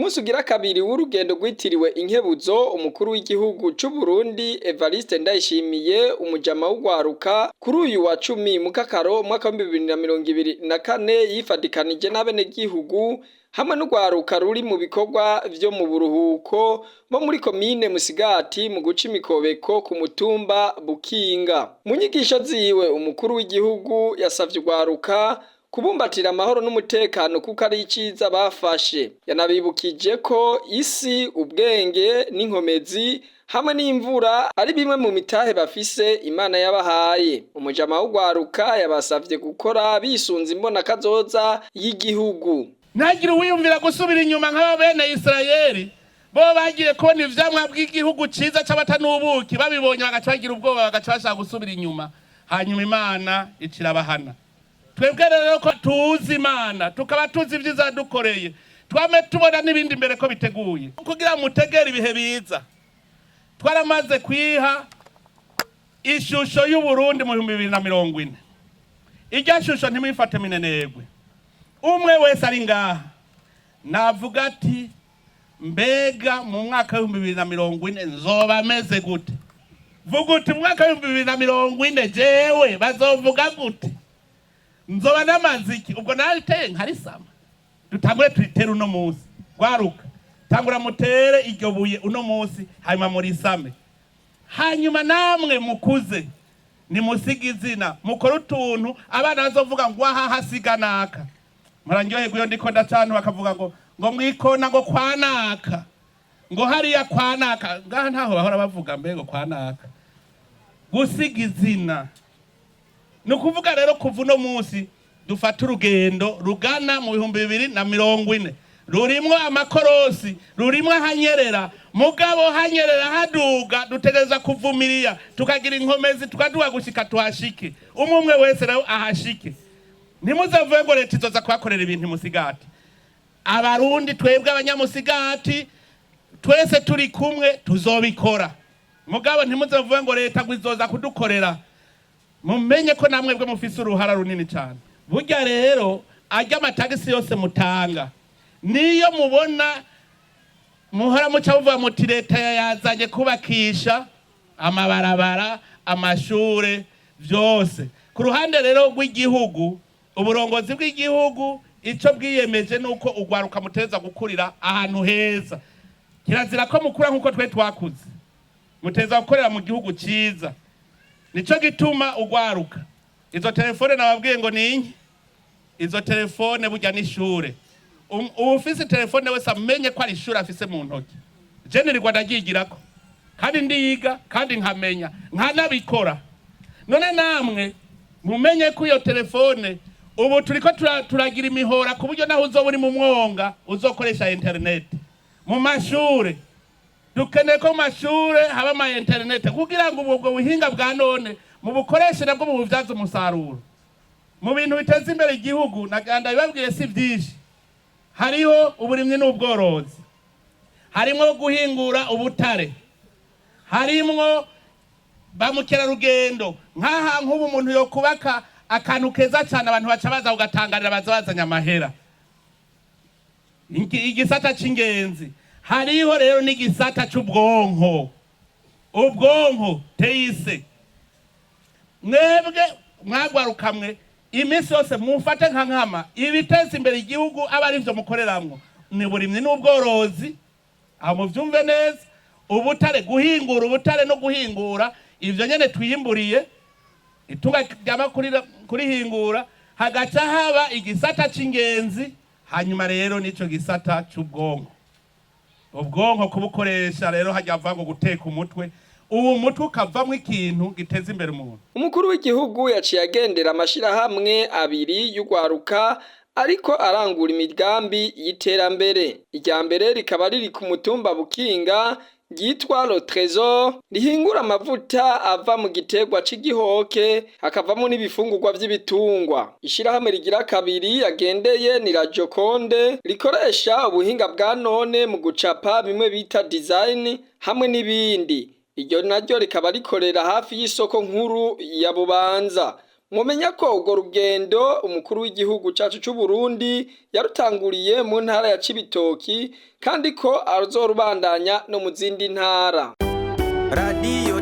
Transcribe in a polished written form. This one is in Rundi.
munsi ugira kabiri w'urugendo rwitiriwe inkebuzo umukuru w'igihugu c'u Burundi Evariste Ndayishimiye umujama w'ugwaruka kuri uyu wa 10 mukakaro umwaka wa 2024 yifadikanije n'abenegihugu hamwe n'ugwaruka ruri mu bikorwa vyo mu buruhuko bo muri komine Musigati mu guca imikobeko ku mutumba Bukinga. Mu nyigisho ziwe umukuru w'igihugu yasavye ugwaruka kubumbatira amahoro n'umutekano kuko ari iciza bafashe. Yanabibukije ko isi, ubwenge n'inkomezi hamwe n'imvura ari bimwe mu mitahe bafise Imana yabahaye. Umujama w'ugwaruka yabasavye gukora bisunze imbona kazoza y'igihugu. Ntagira uwiyumvira gusubira inyuma nk'aba bene Isirayeli bo bagiye kubona ivyamwa bw'igihugu ciza c'abatanubuki babibonye bagaca bagira ubwoba bagaca bashaka gusubira inyuma hanyuma Imana icirabahana. Twebwe rero ko tuzi Imana tukaba tuzi ivyiza dukoreye twame tubona n'ibindi imbere ko biteguye kugira mutegera ibihe biza. Twaramaze kwiha ishusho y'u Burundi mu 2040. Irya shusho ntimwifate minenegwe. Umwe wese ari ngaha navuga ati mbega mu mwaka wa 2040 nzoba ameze gute? Vuga uti mu mwaka wa 2040 jewe bazovuga gute? Nzoba namaziki ubwo nariteye nkarisama. Dutangure twitera uno munsi gwaruka tangura mutere iryo buye uno munsi hanyuma muri same hanyuma namwe mukuze ni musiga izina mukora utuntu abana bazovuga ngo aha hasiganaka murangiye guyo ndiko ndacana bakavuga ngo mwikona ngo kwanaka ngo hariya kwanaka ngaha ntaho bahora bavuga mbego kwanaka gusiga izina nukuvuga rero kuva uno munsi dufata urugendo rugana mu 2040 rurimwo amakorosi rurimwo hanyerera mugabo hanyerera haduga dutegereza kuvumiriya tukagira inkomezi tukaduha gushika tuhashike umwe wese rero ahashike ntimuzavuye ngo leta izoza kwakorera ibintu Musigati. Abarundi twebwe abanyamusigati twese turi kumwe tuzobikora mugabo ntimuzavuye ngo leta gwizoza kudukorera mumenye ko namwe bwe mufise uruhara runini cyane. Burya rero ajya amatagisi yose mutanga niyo mubona muhora muca buva muti leta yazanye kubakisha amabarabara amashure byose ku ruhande rero rw'igihugu uburongozi bw'igihugu ico bwiyemeje nuko ugwaruka muteza gukurira ahantu heza kirazira ko mukura nkuko twe twakuze muteza gukorera mu gihugu ciza nico gituma ugwaruka izo telefone nababwiye ngo ninki izo telefone burya n'ishure ufise telefone wese amenye ko ari ishure afise mu ntoki je nirirwa ndagigirako kandi ndiga kandi nkamenya nkanabikora none namwe mumenye ko iyo telefone ubu turiko turagira imihora ku buryo naho uzoba uri mu mwonga uzokoresha internet mu mashure dukeneye ko mu mashure haba ama internet kugira ngo ubwo buhinga bwa none mu bukoreshe nabwo mu buvyaza umusaruro mu bintu biteza imbere igihugu naganda bibabwiye si byinshi hariho uburimyi n'ubworozi harimo guhingura ubutare harimo bamukera rugendo nkaha nk'ubu umuntu yo kubaka akantu keza cyane abantu baca baza ugatangarira bazazanya amahera igisata c'ingenzi hariho rero n'igisata c'ubwonko ubwonko teise mwebwe mwagwarukamwe imisi yose mufate nka nkama ibiteza imbere igihugu aba ari byo mukoreramwo ni burimyi n'ubworozi aho muvyumve neza ubutare guhingura ubutare no guhingura ivyo nyene twiyimburiye itunga ryama kurihingura hagaca haba igisata c'ingenzi hanyuma rero nico gisata c'ubwonko ubwonko kubukoresha rero hajya avango guteka umutwe ubu mutwe ukavamwo ikintu giteza imbere umuntu. Umukuru w'igihugu yaciye agendera amashirahamwe abiri y'ugwaruka ariko arangura imigambi y'iterambere. Irya mbere rikaba riri ku mutumba Bukinga ryitwa Le Trésor rihingura amavuta ava mu gitegwa c'igihoke hakavamo n'ibifungurwa vy'ibitungwa. Ishirahamwe rigira kabiri yagendeye ni La Joconde rikoresha ubuhinga bwa none mu gucapa bimwe bita design hamwe n'ibindi. Iryo naryo rikaba rikorera hafi y'isoko nkuru ya Bubanza. Mumenya ko urwo rugendo umukuru w'igihugu cacu c'u Burundi yarutanguriye mu ntara ya Cibitoki kandi ko azorubandanya no mu zindi ntara. Radio